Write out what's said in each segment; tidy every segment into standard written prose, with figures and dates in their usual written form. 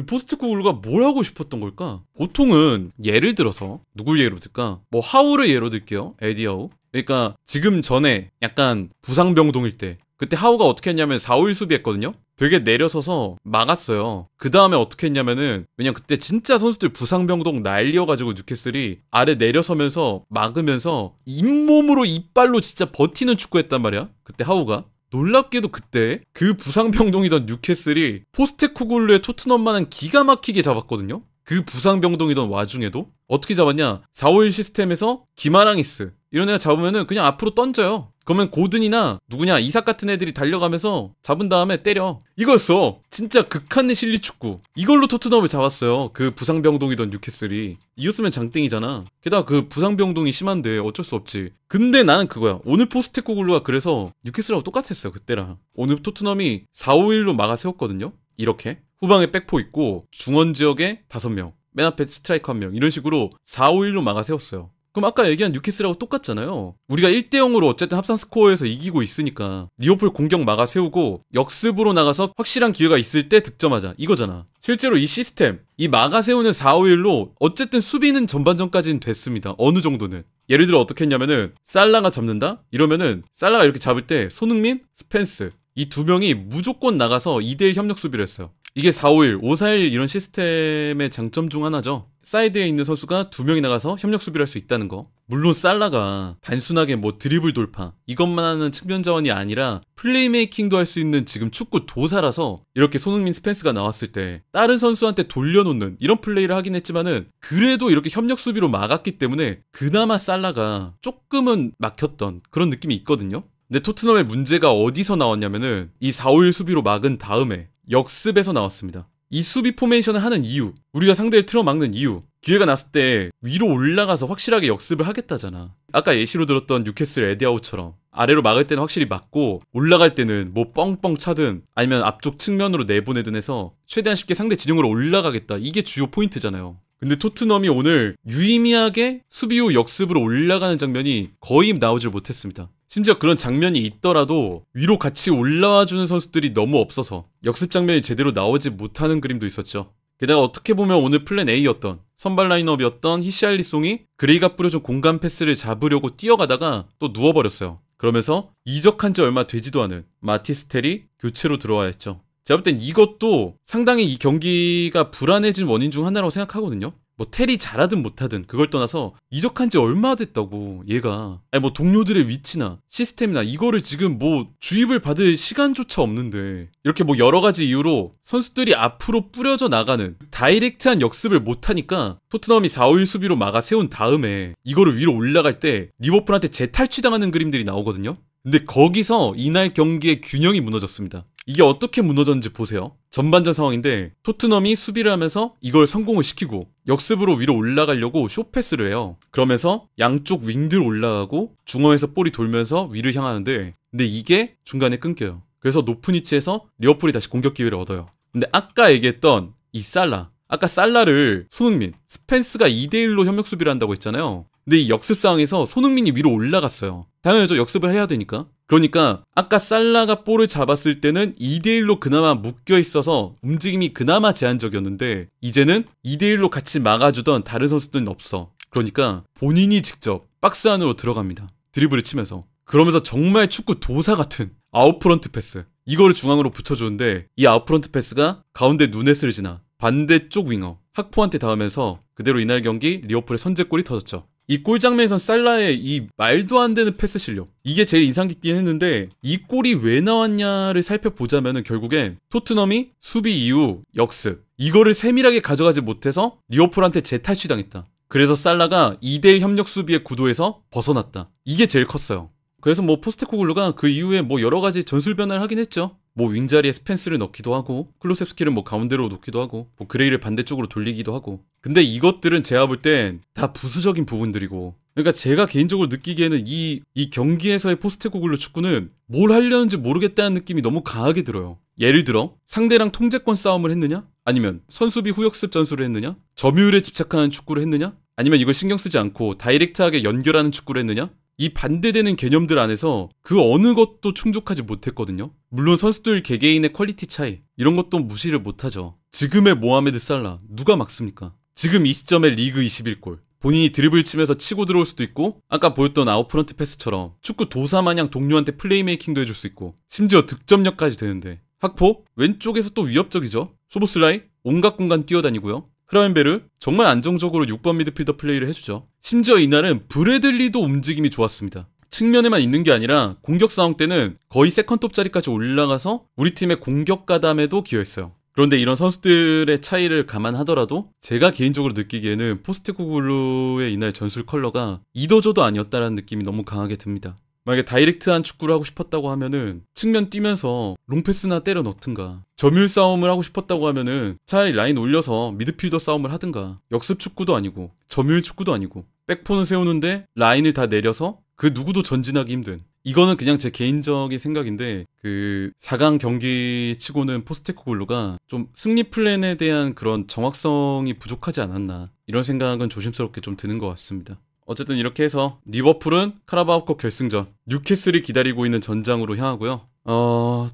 포스테코글루가 뭘 하고 싶었던 걸까? 보통은 예를 들어서 누굴 예로 들까? 뭐 하우를 예로 들게요. 에디 하우. 그러니까 지금 전에 약간 부상병동일 때 그때 하우가 어떻게 했냐면 4-5-1 수비했거든요. 되게 내려서서 막았어요. 그 다음에 어떻게 했냐면은 왜냐면 그때 진짜 선수들 부상병동 날려가지고 뉴캐슬이 아래 내려서면서 막으면서 잇몸으로 이빨로 진짜 버티는 축구했단 말이야. 그때 하우가. 놀랍게도 그때 그 부상병동이던 뉴캐슬이 포스테코글루의 토트넘만은 기가 막히게 잡았거든요. 그 부상병동이던 와중에도 어떻게 잡았냐? 4-5-1 시스템에서 기마랑이스 이런 애가 잡으면은 그냥 앞으로 던져요. 그러면 고든이나 누구냐 이삭 같은 애들이 달려가면서 잡은 다음에 때려. 이거였어. 진짜 극한의 실리축구. 이걸로 토트넘을 잡았어요. 그 부상병동이던 뉴캐슬이. 이겼으면 장땡이잖아. 게다가 그 부상병동이 심한데 어쩔 수 없지. 근데 나는 그거야. 오늘 포스테코글루가 그래서 뉴캐슬하고 똑같았어요. 그때랑. 오늘 토트넘이 4-5-1로 막아 세웠거든요. 이렇게. 후방에 백포 있고 중원 지역에 5명. 맨 앞에 스트라이커 1명. 이런 식으로 4-5-1로 막아 세웠어요. 그럼 아까 얘기한 뉴캐슬하고 똑같잖아요. 우리가 1대0으로 어쨌든 합산 스코어에서 이기고 있으니까 리오풀 공격 막아 세우고 역습으로 나가서 확실한 기회가 있을 때 득점하자 이거잖아. 실제로 이 시스템, 이 막아 세우는 4-5-1로 어쨌든 수비는 전반전까지는 됐습니다. 어느 정도는. 예를 들어 어떻게 했냐면은 살라가 잡는다? 이러면은 살라가 이렇게 잡을 때 손흥민, 스펜스 이 두 명이 무조건 나가서 2대1 협력 수비를 했어요. 이게 4-5-1, 5-4-1 이런 시스템의 장점 중 하나죠. 사이드에 있는 선수가 2명이 나가서 협력 수비를 할 수 있다는 거. 물론 살라가 단순하게 뭐 드리블 돌파 이것만 하는 측면 자원이 아니라 플레이메이킹도 할 수 있는 지금 축구 도사라서 이렇게 손흥민 스펜스가 나왔을 때 다른 선수한테 돌려놓는 이런 플레이를 하긴 했지만은 그래도 이렇게 협력 수비로 막았기 때문에 그나마 살라가 조금은 막혔던 그런 느낌이 있거든요. 근데 토트넘의 문제가 어디서 나왔냐면은 이 4-5-1 수비로 막은 다음에 역습에서 나왔습니다. 이 수비 포메이션을 하는 이유, 우리가 상대를 틀어막는 이유, 기회가 났을 때 위로 올라가서 확실하게 역습을 하겠다잖아. 아까 예시로 들었던 뉴캐슬 에디아우처럼 아래로 막을 때는 확실히 막고 올라갈 때는 뭐 뻥뻥 차든 아니면 앞쪽 측면으로 내보내든 해서 최대한 쉽게 상대 진영으로 올라가겠다. 이게 주요 포인트잖아요. 근데 토트넘이 오늘 유의미하게 수비 후 역습으로 올라가는 장면이 거의 나오질 못했습니다. 심지어 그런 장면이 있더라도 위로 같이 올라와주는 선수들이 너무 없어서 역습 장면이 제대로 나오지 못하는 그림도 있었죠. 게다가 어떻게 보면 오늘 플랜 A였던 선발 라인업이었던 히샬리송이 그레이가 뿌려준 공간 패스를 잡으려고 뛰어가다가 또 누워버렸어요. 그러면서 이적한 지 얼마 되지도 않은 마티스텔이 교체로 들어와야 했죠. 제가 볼 땐 이것도 상당히 이 경기가 불안해진 원인 중 하나라고 생각하거든요. 뭐 텔이 잘하든 못하든 그걸 떠나서 이적한 지 얼마 됐다고 얘가 아니 뭐 동료들의 위치나 시스템이나 이거를 지금 뭐 주입을 받을 시간조차 없는데 이렇게 뭐 여러 가지 이유로 선수들이 앞으로 뿌려져 나가는 다이렉트한 역습을 못하니까 토트넘이 4-5-1 수비로 막아 세운 다음에 이거를 위로 올라갈 때 리버풀한테 재탈취당하는 그림들이 나오거든요. 근데 거기서 이날 경기의 균형이 무너졌습니다. 이게 어떻게 무너졌는지 보세요. 전반전 상황인데 토트넘이 수비를 하면서 이걸 성공을 시키고 역습으로 위로 올라가려고 쇼패스를 해요. 그러면서 양쪽 윙들 올라가고 중앙에서 볼이 돌면서 위를 향하는데 근데 이게 중간에 끊겨요. 그래서 높은 위치에서 리버풀이 다시 공격 기회를 얻어요. 근데 아까 얘기했던 이 살라, 아까 살라를 손흥민, 스펜스가 2대1로 협력 수비를 한다고 했잖아요. 근데 이 역습 상황에서 손흥민이 위로 올라갔어요. 당연하죠. 역습을 해야 되니까. 그러니까 아까 살라가 볼을 잡았을 때는 2대1로 그나마 묶여있어서 움직임이 그나마 제한적이었는데 이제는 2대1로 같이 막아주던 다른 선수들은 없어. 그러니까 본인이 직접 박스 안으로 들어갑니다. 드리블을 치면서. 그러면서 정말 축구 도사 같은 아웃프런트 패스. 이거를 중앙으로 붙여주는데 이 아웃프런트 패스가 가운데 누네스를 지나 반대쪽 윙어 학포한테 닿으면서 그대로 이날 경기 리버풀의 선제골이 터졌죠. 이 골 장면에선 살라의 이 말도 안 되는 패스 실력 이게 제일 인상 깊긴 했는데 이 골이 왜 나왔냐를 살펴보자면은 결국엔 토트넘이 수비 이후 역습 이거를 세밀하게 가져가지 못해서 리버풀한테 재탈취당했다. 그래서 살라가 2대1 협력 수비의 구도에서 벗어났다. 이게 제일 컸어요. 그래서 뭐 포스테코글루가 그 이후에 뭐 여러 가지 전술 변화를 하긴 했죠. 뭐 윙자리에 스펜스를 넣기도 하고 클로셉스키를 뭐 가운데로 놓기도 하고 뭐 그레이를 반대쪽으로 돌리기도 하고 근데 이것들은 제가 볼 땐 다 부수적인 부분들이고 그러니까 제가 개인적으로 느끼기에는 이 경기에서의 포스테코글루 축구는 뭘 하려는지 모르겠다는 느낌이 너무 강하게 들어요. 예를 들어 상대랑 통제권 싸움을 했느냐? 아니면 선수비 후역습 전술을 했느냐? 점유율에 집착하는 축구를 했느냐? 아니면 이걸 신경 쓰지 않고 다이렉트하게 연결하는 축구를 했느냐? 이 반대되는 개념들 안에서 그 어느 것도 충족하지 못했거든요. 물론 선수들 개개인의 퀄리티 차이 이런 것도 무시를 못하죠. 지금의 모하메드 살라 누가 막습니까? 지금 이 시점에 리그 21골. 본인이 드리블 치면서 치고 들어올 수도 있고 아까 보였던 아웃프런트 패스처럼 축구 도사 마냥 동료한테 플레이메이킹도 해줄 수 있고 심지어 득점력까지 되는데 학포 왼쪽에서 또 위협적이죠. 소보슬라이 온갖 공간 뛰어다니고요. 크라웬베르 정말 안정적으로 6번 미드필더 플레이를 해주죠. 심지어 이날은 브래들리도 움직임이 좋았습니다. 측면에만 있는 게 아니라 공격 상황 때는 거의 세컨톱 자리까지 올라가서 우리 팀의 공격 가담에도 기여했어요. 그런데 이런 선수들의 차이를 감안하더라도 제가 개인적으로 느끼기에는 포스테코글루의 이날 전술 컬러가 이도저도 아니었다라는 느낌이 너무 강하게 듭니다. 만약에 다이렉트한 축구를 하고 싶었다고 하면은 측면 뛰면서 롱패스나 때려 넣든가, 점유율 싸움을 하고 싶었다고 하면은 차라리 라인 올려서 미드필더 싸움을 하든가, 역습 축구도 아니고 점유율 축구도 아니고 백포는 세우는데 라인을 다 내려서 그 누구도 전진하기 힘든, 이거는 그냥 제 개인적인 생각인데 그 4강 경기 치고는 포스테코글루가 좀 승리 플랜에 대한 그런 정확성이 부족하지 않았나, 이런 생각은 조심스럽게 좀 드는 것 같습니다. 어쨌든 이렇게 해서 리버풀은 카라바오컵 결승전 뉴캐슬이 기다리고 있는 전장으로 향하고요.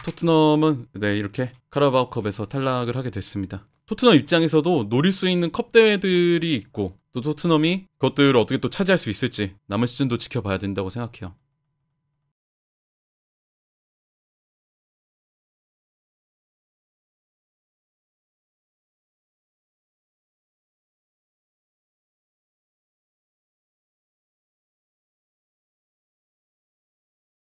토트넘은 이렇게 카라바오컵에서 탈락을 하게 됐습니다. 토트넘 입장에서도 노릴 수 있는 컵 대회들이 있고 또 토트넘이 그것들을 어떻게 또 차지할 수 있을지 남은 시즌도 지켜봐야 된다고 생각해요.